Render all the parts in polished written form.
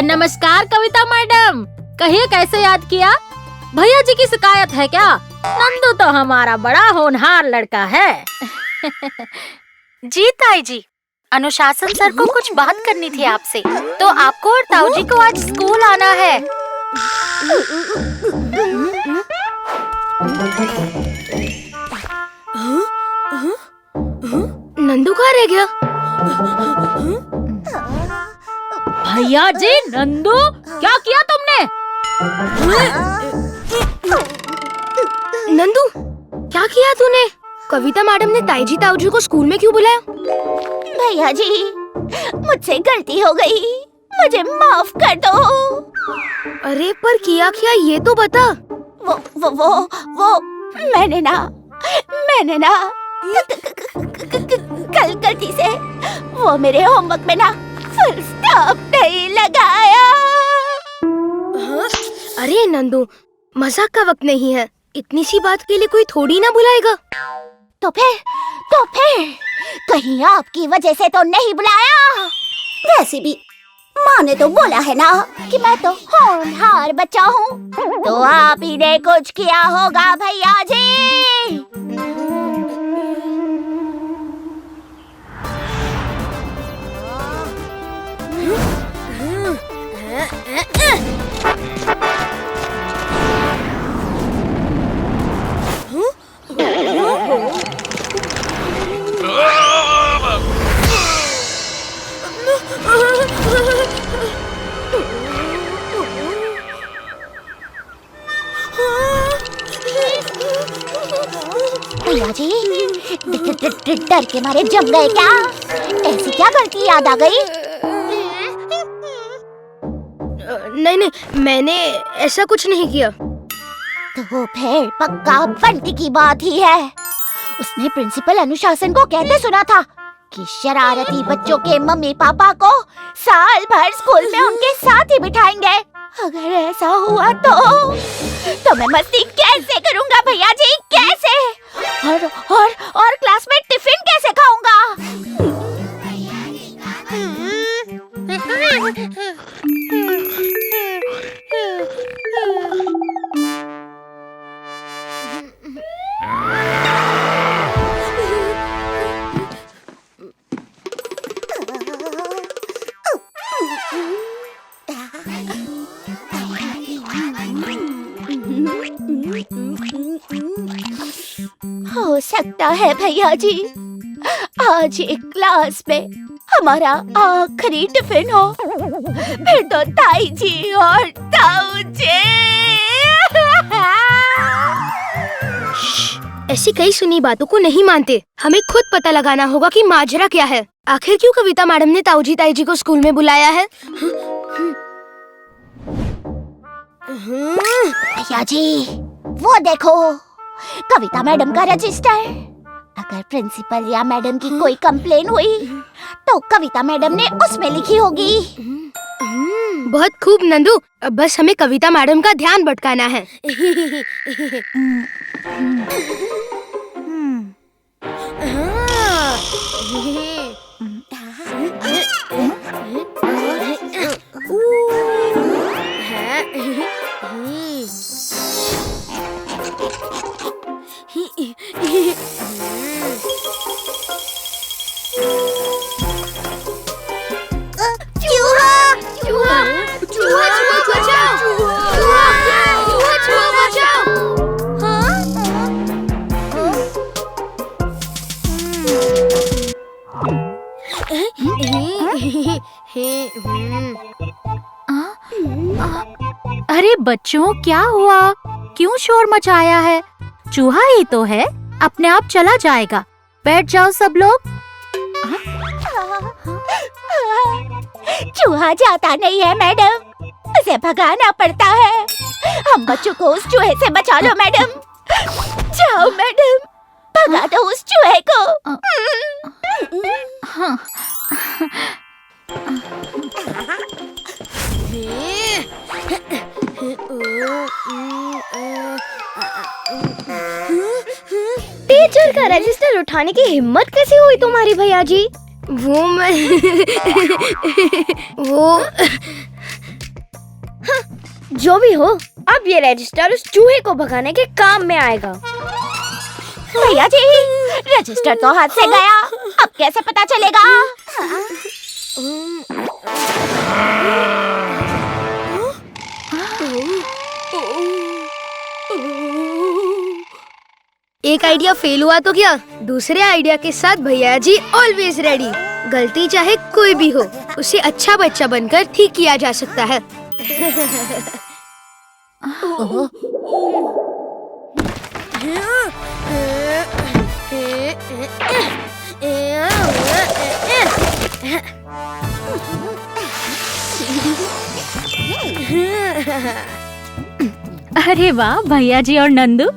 नमस्कार कविता मैडम, कहिए कैसे याद किया? भैया जी की शिकायत है क्या? नंदू तो हमारा बड़ा होनहार लड़का है। जी ताई जी, अनुशासन सर को कुछ बात करनी थी आपसे, तो आपको और ताऊ जी को आज स्कूल आना है। नंदू कहाँ रह गया? भैया जी, नंदू क्या किया तुमने? नंदू क्या किया तूने? कविता मैडम ने ताई जी ताऊ जी को स्कूल में क्यों बुलाया? भैया जी, मुझसे गलती हो गई, मुझे माफ कर दो। अरे पर किया क्या ये तो बता। वो मैंने ना कल गलती से वो मेरे होमवर्क में ना फुल स्टॉप नहीं लगाया। अरे नंदू, मजाक का वक्त नहीं है, इतनी सी बात के लिए कोई थोड़ी ना बुलाएगा। तो फिर कहीं आपकी वजह से तो नहीं बुलाया? वैसे भी माँ ने तो बोला है ना कि मैं तो होनहार बच्चा हूँ, तो आप ही ने कुछ किया होगा भैया जी। भैया जी, डर के मारे जम गए क्या? ऐसी क्या गलती याद आ गई? नहीं, मैंने ऐसा कुछ नहीं किया। तो फिर पक्का बंटी की बात ही है। उसने प्रिंसिपल अनुशासन को कहते सुना था कि शरारती बच्चों के मम्मी पापा को साल भर स्कूल में उनके साथ ही बिठाएंगे। अगर ऐसा हुआ तो मैं मस्ती कैसे करूंगा भैया जी, कैसे? और क्लास में टिफिन कैसे खाऊंगा? हो सकता है भैया जी आज एक क्लास में हमारा आखिरी टिफिन हो, फिर तो ताई जी और ताऊ जी। ऐसी कई सुनी बातों को नहीं मानते, हमें खुद पता लगाना होगा कि माजरा क्या है। आखिर क्यों कविता मैडम ने ताऊ जी ताई जी को स्कूल में बुलाया है? भैया जी, वो देखो कविता मैडम का रजिस्टर। अगर प्रिंसिपल या मैडम की कोई कंप्लेन हुई तो कविता मैडम ने उसमें लिखी होगी। बहुत खूब नंदू, अब बस हमें कविता मैडम का ध्यान भटकाना है। अरे बच्चों, क्या हुआ? क्यों शोर मचाया है? चूहा ही तो है, अपने आप चला जाएगा। बैठ जाओ सब लोग। चूहा जाता नहीं है मैडम, उसे भगाना पड़ता है। हम बच्चों को उस चूहे से बचा लो मैडम। जाओ मैडम, भगा दो उस चूहे को। टीचर का रजिस्टर उठाने की हिम्मत कैसे हुई तुम्हारी भैया जी? वो मैं वो जो भी हो, अब ये रजिस्टर उस चूहे को भगाने के काम में आएगा। भैया जी, रजिस्टर तो हाथ से गया, अब कैसे पता चलेगा? एक आइडिया फेल हुआ तो क्या, दूसरे आइडिया के साथ भैया जी ऑलवेज रेडी। गलती चाहे कोई भी हो, उसे अच्छा बच्चा बनकर ठीक किया जा सकता है। अरे वाह भैया जी और नंदू,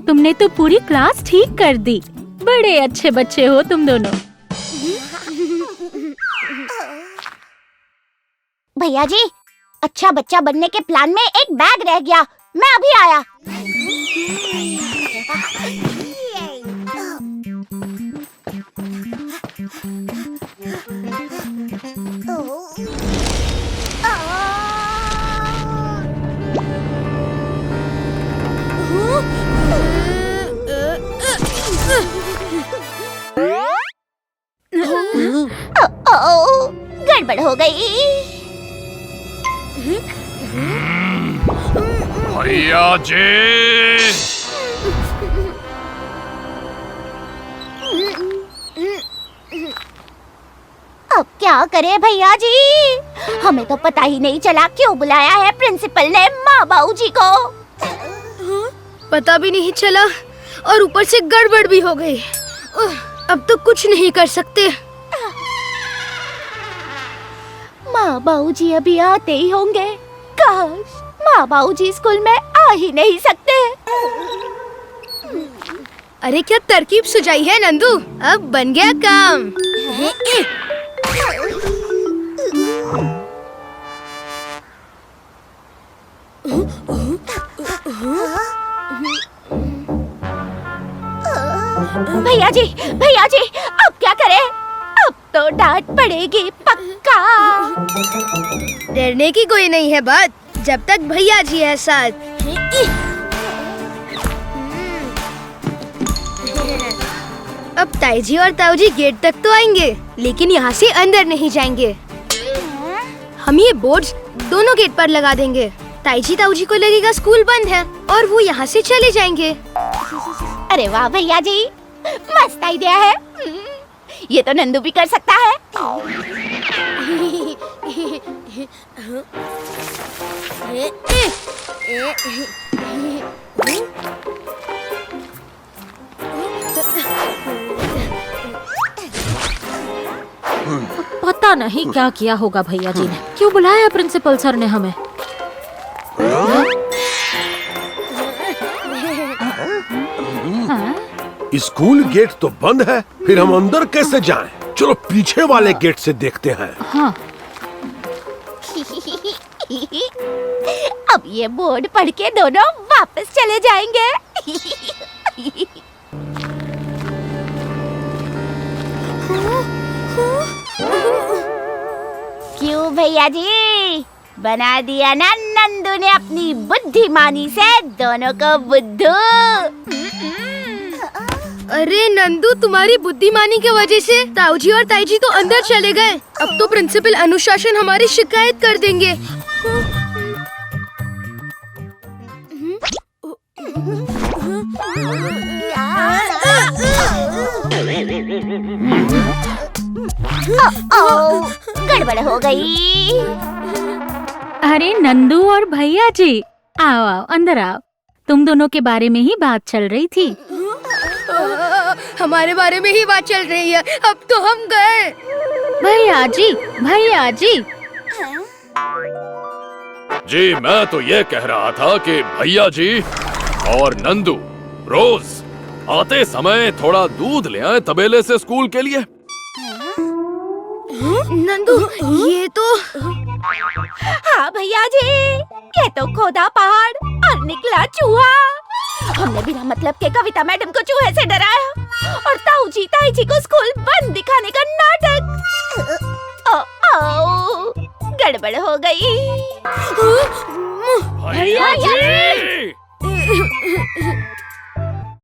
तुमने तो पूरी क्लास ठीक कर दी। बड़े अच्छे बच्चे हो तुम दोनों। भैया जी, अच्छा बच्चा बनने के प्लान में एक बैग रह गया, मैं अभी आया। गड़बड़ हो गई। भैया जी, अब क्या करें भैया जी? हमें तो पता ही नहीं चला क्यों बुलाया है प्रिंसिपल ने माँ बाबू जी को। पता भी नहीं चला और ऊपर से गड़बड़ भी हो गई। अब तो कुछ नहीं कर सकते। माँ बाबू जी अभी आते ही होंगे। काश माँ बाबू जी स्कूल में आ ही नहीं सकते। अरे क्या तरकीब सुझाई है नंदू, अब बन गया काम। भैया जी, अब क्या करें? अब तो डांट पड़ेगी पक्का। डरने की कोई नहीं है बात, जब तक भैया जी है साथ। अब ताईजी और ताऊजी गेट तक तो आएंगे, लेकिन यहाँ से अंदर नहीं जाएंगे। हम ये बोर्ड्स दोनों गेट पर लगा देंगे। ताईजी ताऊजी को लगेगा स्कूल बंद है और वो यहाँ से चले जाएंगे। अरे वाह भैया जी, मस्त आइडिया है। ये तो नंदू भी कर सकता है। पता नहीं क्या किया होगा भैया जी ने, क्यों बुलाया प्रिंसिपल सर ने हमें। स्कूल गेट तो बंद है, फिर हम अंदर कैसे जाएं? चलो पीछे वाले गेट से देखते हैं। हाँ। अब ये बोर्ड पढ़ के दोनों वापस चले जाएंगे। क्यों भैया जी, बना दिया ना नंदू ने अपनी बुद्धिमानी से दोनों को बुद्धू। अरे नंदू, तुम्हारी बुद्धिमानी की वजह से ताऊजी और ताईजी तो अंदर चले गए। अब तो प्रिंसिपल अनुशासन हमारी शिकायत कर देंगे। गड़बड़ हो गई। अरे नंदू और भैया जी, आओ आओ अंदर आओ। तुम दोनों के बारे में ही बात चल रही थी। हमारे बारे में ही बात चल रही है, अब तो हम गए। भैया जी, भैया जी। जी मैं तो ये कह रहा था कि भैया जी और नंदू रोज आते समय थोड़ा दूध ले आए तबेले से स्कूल के लिए। नंदू, ये तो हाँ भैया जी, ये तो खोदा पहाड़ और निकला चूहा। हमने बिना मतलब के कविता मैडम को चूहे से डराया और ताऊजी ताईजी को स्कूल बंद दिखाने का नाटक। गड़बड़ हो गई।